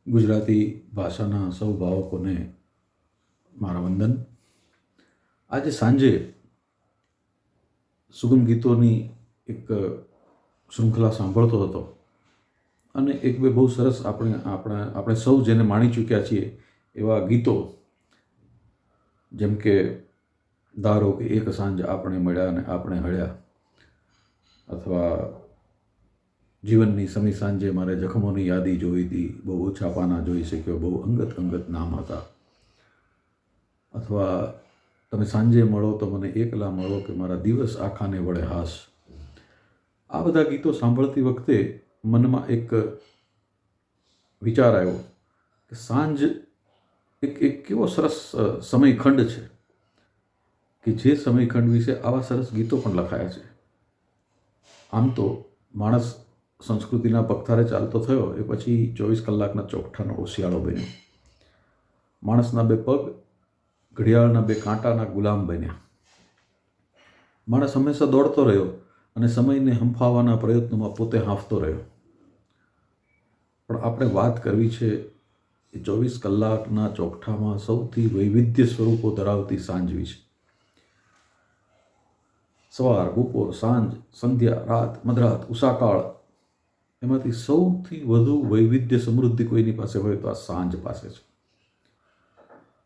ગુજરાતી ભાષાના સૌ ભાવકોને મારા વંદન. આજે સાંજે સુગમ ગીતોની એક શૃંખલા સાંભળતો હતો અને એક બે બહુ સરસ આપણે સૌ જેને માણી ચૂક્યા છીએ એવા ગીતો, જેમ કે ધારો કે એક સાંજ આપણે મળ્યા ને આપણે હળ્યા, અથવા જીવનની સમી સાંજે મારે જખમોની યાદી જોઈ હતી, બહુ ઓછા પાના જોઈ શક્યો, બહુ અંગત અંગત નામ હતા, અથવા તમે સાંજે મળો તો મને એકલા મળો કે મારા દિવસ આખાને વળે હાસ. આ બધા ગીતો સાંભળતી વખતે મનમાં એક વિચાર આવ્યો કે સાંજ એક કેવો સરસ સમયખંડ છે કે જે સમયખંડ વિશે આવા સરસ ગીતો પણ લખાયા છે. આમ તો માણસ સંસ્કૃતિના પગથારે ચાલતો થયો એ પછી 24 કલાકના ચોકઠાનો ઓશિયાળો બન્યો. માણસના બે પગ ઘડિયાળના બે કાંટાના ગુલામ બન્યા. માણસ હંમેશા દોડતો રહ્યો અને સમયને હંફાવવાના પ્રયત્નોમાં પોતે હાંફતો રહ્યો. પણ આપણે વાત કરવી છે એ 24 કલાકના ચોકઠામાં સૌથી વૈવિધ્ય સ્વરૂપો ધરાવતી સાંજ વિશે. સવાર, બપોર, સાંજ, સંધ્યા, રાત, મધરાત, ઉષાકાળ, એમાંથી સૌથી વધુ વૈવિધ્ય સમૃદ્ધિ કોઈની પાસે હોય તો આ સાંજ પાસે છે.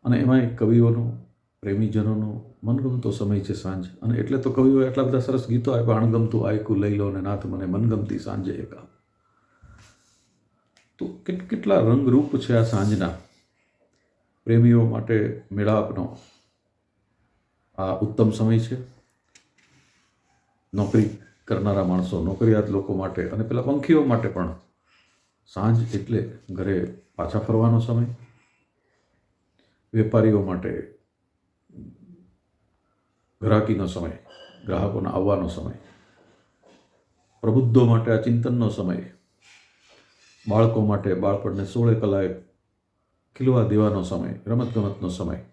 અને એમાં કવિઓનો, પ્રેમીજનોનો મનગમતો સમય છે સાંજ. અને એટલે તો કવિઓએ એટલા બધા સરસ ગીતો આપ્યા, અણગમતું આયકું લઈ લો ને નાથ મને મનગમતી સાંજે એકા. તો કેટલા રંગરૂપ છે આ સાંજના. પ્રેમીઓ માટે મેળાપનો આ ઉત્તમ સમય છે. નોકરી કરનારા માણસો, નોકરિયાત લોકો માટે અને પેલા પંખીઓ માટે પણ સાંજ એટલે ઘરે પાછા ફરવાનો સમય. વેપારીઓ માટે ગ્રાહકીનો સમય, ગ્રાહકોના આવવાનો સમય. પ્રબુદ્ધો માટે આ ચિંતનનો સમય. બાળકો માટે બાળપણને 16 કલાએ ખીલવા દેવાનો સમય, રમતગમતનો સમય.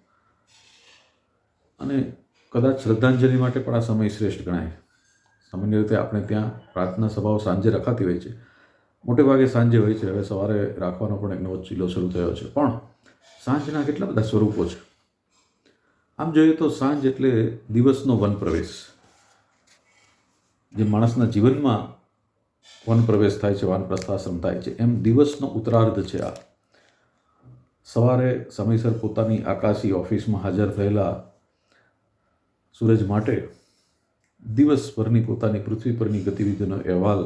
અને કદાચ શ્રદ્ધાંજલિ માટે પણ આ સમય શ્રેષ્ઠ ગણાય. સામાન્ય રીતે આપણે ત્યાં પ્રાર્થના સભાઓ સાંજે રખાતી હોય છે. મોટે ભાગે સાંજે હોય છે. હવે સવારે રાખવાનો પણ એક નવો ચીલો શરૂ થયો છે. પણ સાંજના કેટલા બધા સ્વરૂપો છે. આમ જોઈએ તો સાંજ એટલે દિવસનો વનપ્રવેશ. જે માણસના જીવનમાં વનપ્રવેશ થાય છે, વાનપ્રસ્થાશ્રમ થાય છે, એમ દિવસનો ઉત્તરાર્ધ છે આ. સવારે સમયસર પોતાની આકાશી ઓફિસમાં હાજર થયેલા સૂરજ માટે દિવસભરની પોતાની પૃથ્વી પરની ગતિવિધિનો અહેવાલ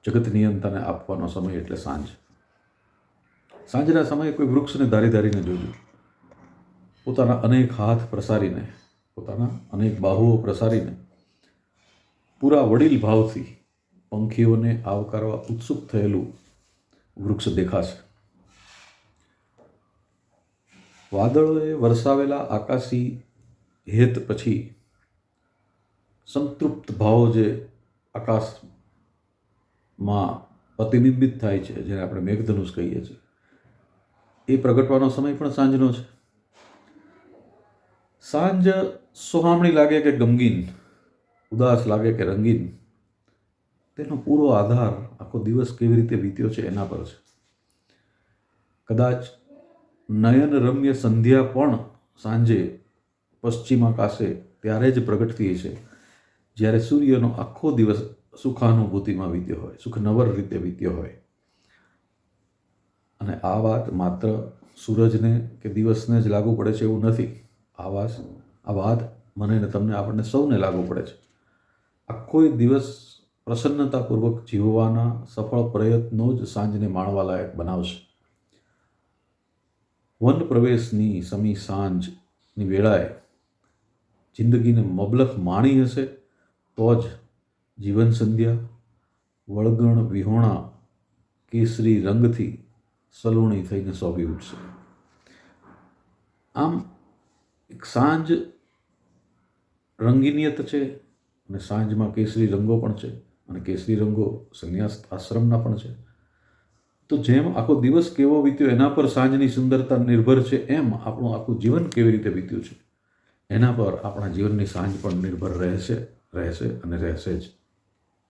જગત નિયંતાને આપવાનો સમય એટલે સાંજ. સાંજના સમયે કોઈ વૃક્ષને ધારીને જોજો. પોતાના અનેક હાથ પ્રસારીને, પોતાના અનેક બાહુઓ પ્રસારીને, પૂરા વડીલ ભાવથી પંખીઓને આવકારવા ઉત્સુક થયેલું વૃક્ષ દેખાશે. વાદળોએ વરસાવેલા આકાશી હેત પછી સંતૃપ્ત ભાવો જે આકાશમાં પ્રતિબિંબિત થાય છે, જેને આપણે મેઘધનુષ કહીએ છીએ, એ પ્રગટવાનો સમય પણ સાંજનો છે. સાંજ સોહામણી લાગે કે ગમગીન, ઉદાસ લાગે કે રંગીન, તેનો પૂરો આધાર આખો દિવસ કેવી રીતે વીત્યો છે એના પર છે. કદાચ નયનરમ્ય સંધ્યા પણ સાંજે પશ્ચિમ આકાશે ત્યારે જ પ્રગટતી છે જ્યારે સૂર્યનો આખો દિવસ સુખાનુભૂતિમાં વીત્યો હોય, સુખનવર રીતે વીત્યો હોય. અને આ વાત માત્ર સૂરજને કે દિવસને જ લાગુ પડે છે એવું નથી. આ વાત મને ને તમને, આપણને સૌને લાગુ પડે છે. આખો દિવસ પ્રસન્નતાપૂર્વક જીવવાના સફળ પ્રયત્નો જ સાંજને માણવા લાયક બનાવશે. વન પ્રવેશની સમી સાંજની વેળાએ જિંદગીને મબલખ માણી હશે તો જ જીવન સંધ્યા વળગણ વિહોણા કેસરી રંગથી સલૂણી થઈને શોભી ઉઠશે. આમ એક સાંજ રંગીનિયત છે અને સાંજમાં કેસરી રંગો પણ છે અને કેસરી રંગો સંન્યાસ આશ્રમના પણ છે. તો જેમ આખો દિવસ કેવો વીત્યો એના પર સાંજની સુંદરતા નિર્ભર છે, એમ આપણું આખું જીવન કેવી રીતે વીત્યું છે એના પર આપણા જીવનની સાંજ પણ નિર્ભર રહેશે અને રહેશે જ.